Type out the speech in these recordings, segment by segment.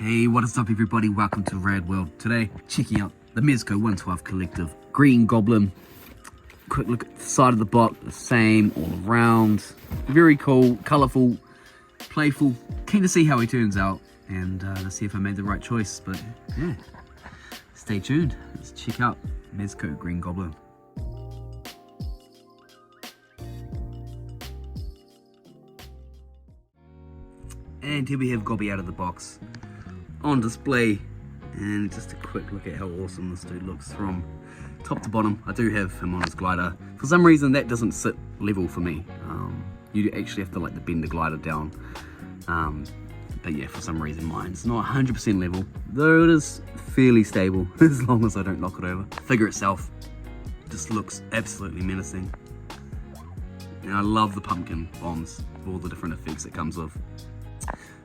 Hey, what is up everybody? Welcome to Rad World. Today, checking out the Mezco 112 Collective Green Goblin. Quick look at the side of the box, the same all around. Very cool, colourful, playful. Keen to see how he turns out and to see if I made the right choice. But yeah, stay tuned. Let's check out Mezco Green Goblin. And here we have Gobby out of the box on display, and just a quick look at how awesome this dude looks from top to bottom. I do have him on his glider. For some reason that doesn't sit level for me. You actually have to like bend the glider down. But yeah, for some reason mine's not 100% level, though it is fairly stable as long as I don't knock it over. The figure itself just looks absolutely menacing. And I love the pumpkin bombs, all the different effects it comes with.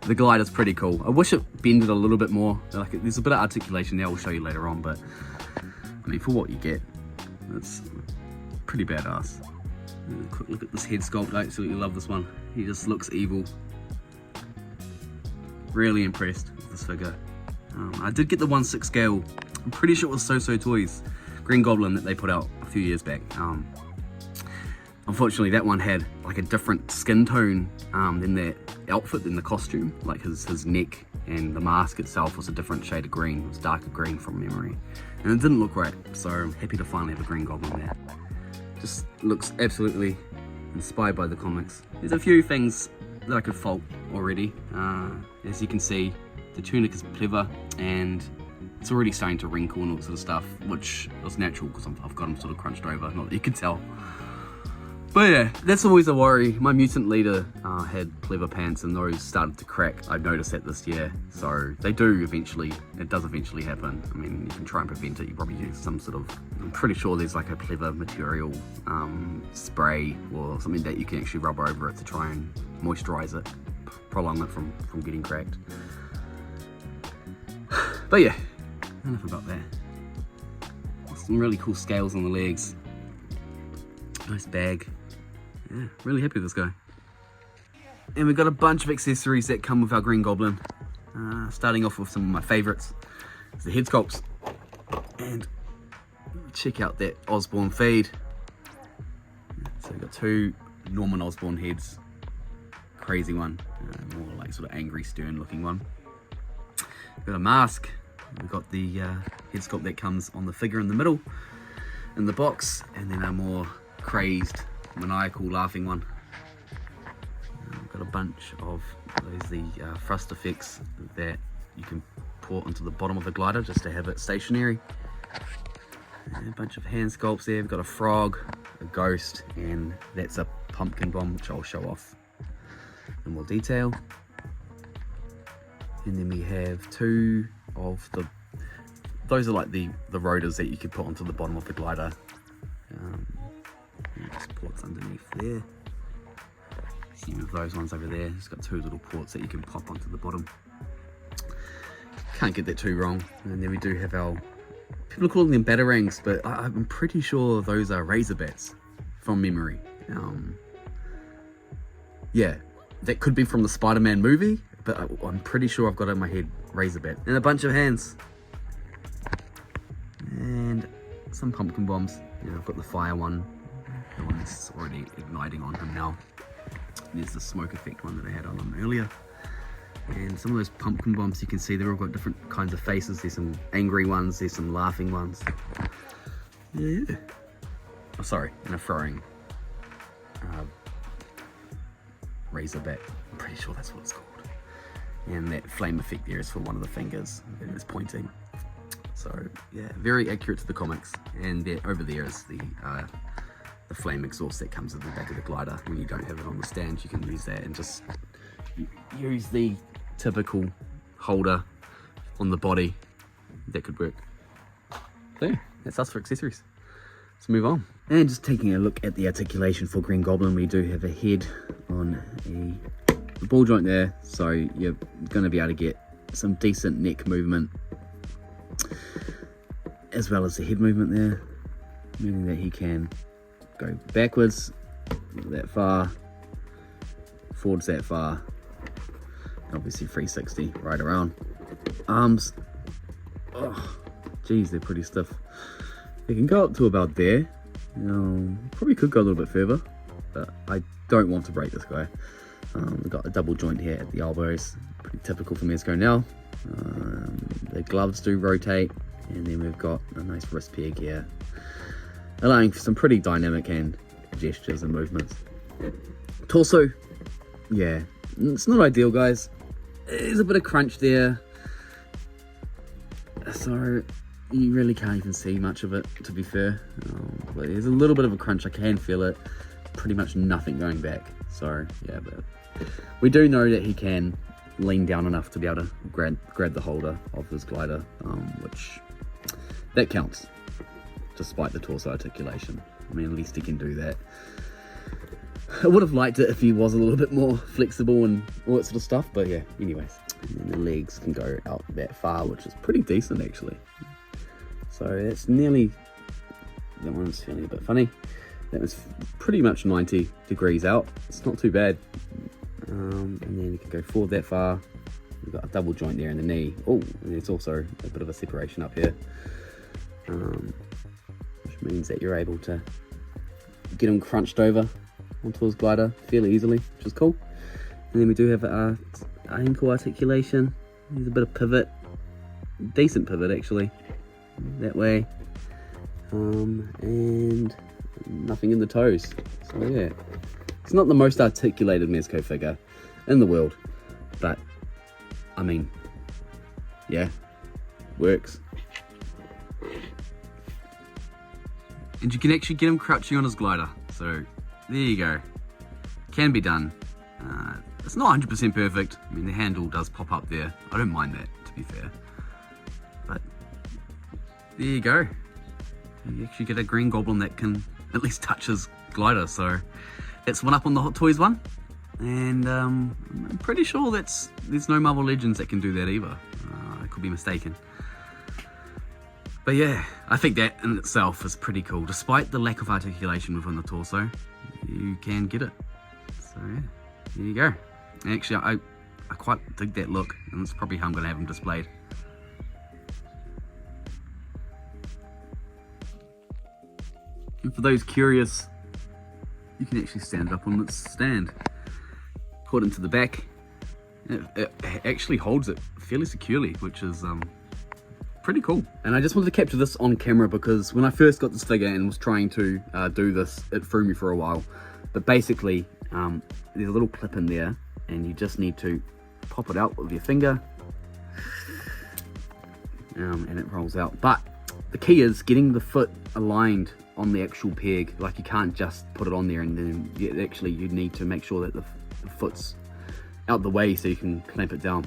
The glider's pretty cool. I wish it bended a little bit more. Like, there's a bit of articulation there, I'll show you later on, but I mean, for what you get, it's pretty badass. Quick look at this head sculpt. I absolutely love this one. He just looks evil. Really impressed with this figure. I did get the 1/6 scale. I'm pretty sure it was So Toys Green Goblin that they put out a few years back. Unfortunately, that one had like a different skin tone than that outfit, in the costume. Like his neck and the mask itself was a different shade of green. It was darker green from memory, and it didn't look right. So I'm happy to finally have a Green Goblin there. Just looks absolutely inspired by the comics. There's a few things that I could fault already. As you can see, the tunic is pleather and it's already starting to wrinkle and all that sort of stuff, which was natural because I've got them sort of crunched over, not that you can tell. But yeah, that's always a worry. My mutant leader had pleather pants and those started to crack. I noticed that this year. So they do eventually, it does eventually happen. I mean, you can try and prevent it. You probably use some sort of, I'm pretty sure there's like a pleather material spray or something that you can actually rub over it to try and moisturize it, prolong it from getting cracked. But yeah, enough about that. Some really cool scales on the legs. Nice bag. Yeah, really happy with this guy. And we've got a bunch of accessories that come with our Green Goblin. Starting off with some of my favorites. It's the head sculpts. And check out that Osborn feed. So we've got two Norman Osborn heads. Crazy one. More like sort of angry, stern looking one. We've got a mask. We've got the head sculpt that comes on the figure in the middle in the box. And then a more crazed, maniacal, laughing one. We've got a bunch of those thrust effects that you can put onto the bottom of the glider just to have it stationary. And a bunch of hand sculpts there. We've got a frog, a ghost, and that's a pumpkin bomb, which I'll show off in more detail. And then we have two of those are like the rotors that you could put onto the bottom of the glider. Just ports underneath there. Same with those ones over there. It's got two little ports that you can pop onto the bottom. Can't get that too wrong. And then we do have our, people are calling them batarangs, but I'm pretty sure those are razor bats from memory. Yeah, that could be from the Spider-Man movie, but I'm pretty sure I've got it in my head, razor bat. And a bunch of hands. And some pumpkin bombs. I've got the fire one. The one that's already igniting on him now. There's the smoke effect one that I had on him earlier. And some of those pumpkin bombs, you can see they've all got different kinds of faces. There's some angry ones, there's some laughing ones. Yeah. Oh, sorry, and a throwing razor bat. I'm pretty sure that's what it's called. And that flame effect there is for one of the fingers that it's pointing. So yeah, very accurate to the comics. And there, over there is the flame exhaust that comes at the back of the glider. When you don't have it on the stand, you can use that and just use the typical holder on the body. That could work. So yeah, that's us for accessories. Let's move on. And just taking a look at the articulation for Green Goblin, we do have a head on a ball joint there, so you're going to be able to get some decent neck movement as well as the head movement there, meaning that he can go backwards that far, forwards that far, obviously 360 right around. Arms. Oh, geez, they're pretty stiff. They can go up to about there. Probably could go a little bit further, but I don't want to break this guy. We've got a double joint here at the elbows, pretty typical for Mezco now. The gloves do rotate, and then we've got a nice wrist peg here, allowing for some pretty dynamic hand gestures and movements. Torso, yeah, it's not ideal, guys. There's a bit of crunch there, so you really can't even see much of it, to be fair. But there's a little bit of a crunch, I can feel it. Pretty much nothing going back, so yeah, but we do know that he can lean down enough to be able to grab the holder of this glider, which that counts, despite the torso articulation. I mean, at least he can do that. I would have liked it if he was a little bit more flexible and all that sort of stuff, but yeah, anyways. And then the legs can go out that far, which is pretty decent actually. So it's nearly, that one's feeling a bit funny. That was pretty much 90 degrees out. It's not too bad. And then you can go forward that far. We've got a double joint there in the knee. Oh, and there's also a bit of a separation up here, which means that you're able to get him crunched over onto his glider fairly easily, which is cool. And then we do have our ankle articulation. There's a bit of pivot, decent pivot actually, that way, and nothing in the toes. So yeah, it's not the most articulated Mezco figure in the world, but I mean, yeah, works. And you can actually get him crouching on his glider, so there you go. Can be done. It's not 100% perfect. I mean, the handle does pop up there. I don't mind that, to be fair. But there you go. You actually get a Green Goblin that can at least touch his glider. So that's one up on the Hot Toys one. And I'm pretty sure there's no Marvel Legends that can do that either. I could be mistaken. But yeah, I think that in itself is pretty cool. Despite the lack of articulation within the torso, you can get it. So yeah, there you go. Actually, I quite dig that look, and that's probably how I'm going to have them displayed. And for those curious, you can actually stand it up on its stand. Put it into the back. It actually holds it fairly securely, which is pretty cool. And I just wanted to capture this on camera because when I first got this figure and was trying to do this, it threw me for a while. But basically, there's a little clip in there, and you just need to pop it out with your finger, and it rolls out. But the key is getting the foot aligned on the actual peg. Like, you can't just put it on there and then you need to make sure that the foot's out the way so you can clamp it down.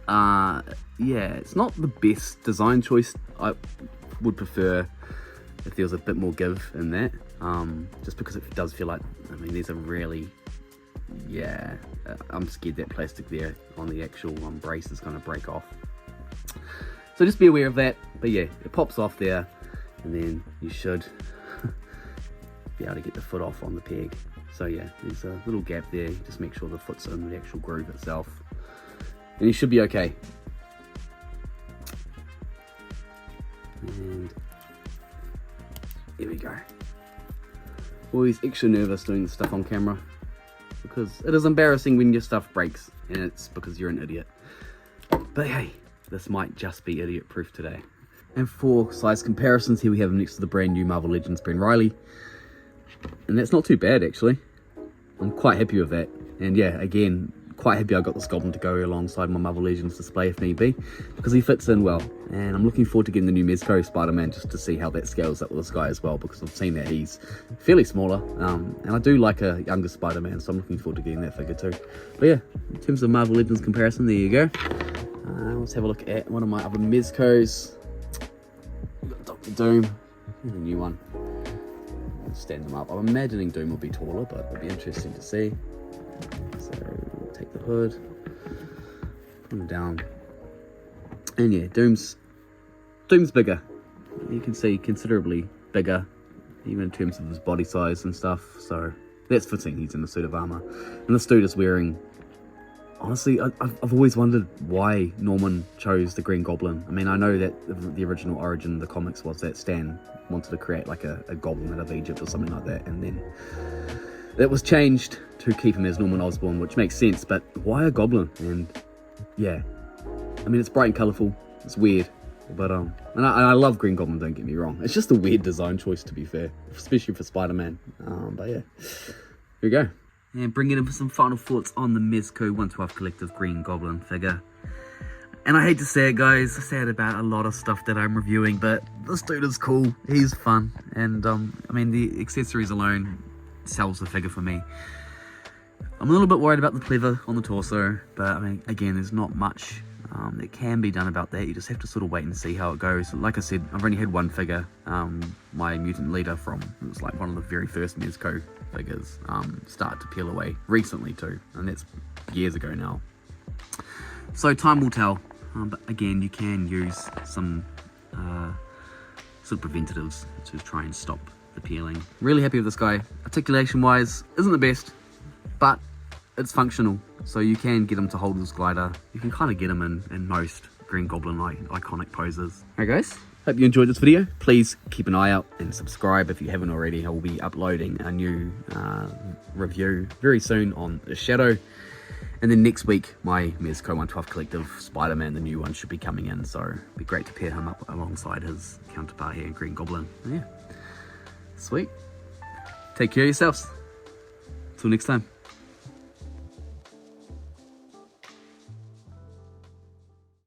Yeah, it's not the best design choice. I would prefer if there was a bit more give in that, just because it does feel like, I mean, these are really, yeah, I'm scared that plastic there on the actual brace is going to break off. So just be aware of that. But yeah, it pops off there, and then you should be able to get the foot off on the peg. So yeah, there's a little gap there. Just make sure the foot's in the actual groove itself, and you should be okay. And here we go. Always extra nervous doing this stuff on camera because it is embarrassing when your stuff breaks, and it's because you're an idiot. But hey, this might just be idiot proof today. And for size comparisons, here we have him next to the brand new Marvel Legends Ben Reilly, and that's not too bad actually. I'm quite happy with that. And yeah, again, quite happy I got this Goblin to go alongside my Marvel Legends display if need be, because he fits in well. And I'm looking forward to getting the new Mezco Spider-Man just to see how that scales up with this guy as well, because I've seen that he's fairly smaller, and I do like a younger Spider-Man, so I'm looking forward to getting that figure too. But yeah, in terms of Marvel Legends comparison, there you go. Let's have a look at one of my other Mezcos. We've got Dr. Doom, and a new one. Let's stand them up. I'm imagining Doom will be taller, but it'll be interesting to see. So take the hood, put him down, and yeah, Doom's bigger. You can see considerably bigger, even in terms of his body size and stuff. So that's fitting. He's in a suit of armor, and this dude is wearing honestly, I've always wondered why Norman chose the Green Goblin. I mean, I know that the original origin of the comics was that Stan wanted to create like a goblin out of Egypt or something like that, and then that was changed to keep him as Norman Osborn, which makes sense, but why a goblin? And yeah, I mean, it's bright and colourful, it's weird, but and I love Green Goblin, don't get me wrong. It's just a weird design choice, to be fair, especially for Spider-Man. But yeah, here we go. And bringing in for some final thoughts on the Mezco 112 Collective Green Goblin figure. And I hate to say it, guys, I say it about a lot of stuff that I'm reviewing, but this dude is cool, he's fun, and I mean, the accessories alone sells the figure for me. I'm a little bit worried about the pleather on the torso, but I mean, again, there's not much that can be done about that. You just have to sort of wait and see how it goes. Like I said, I've only had one figure, my mutant leader from, it was like one of the very first Mezco figures, start to peel away recently too, and that's years ago now. So time will tell, but again, you can use some sort of preventatives to try and stop the peeling. Really happy with this guy. Articulation wise, isn't the best, but it's functional, so you can get him to hold his glider. You can kind of get him in most Green Goblin like iconic poses. Alright guys, hope you enjoyed this video. Please keep an eye out and subscribe if you haven't already. I will be uploading a new review very soon on the Shadow, and then next week my Mezco 112 Collective Spider-Man, the new one, should be coming in, so it'd be great to pair him up alongside his counterpart here, Green Goblin. Yeah, sweet. Take care of yourselves. Till next time.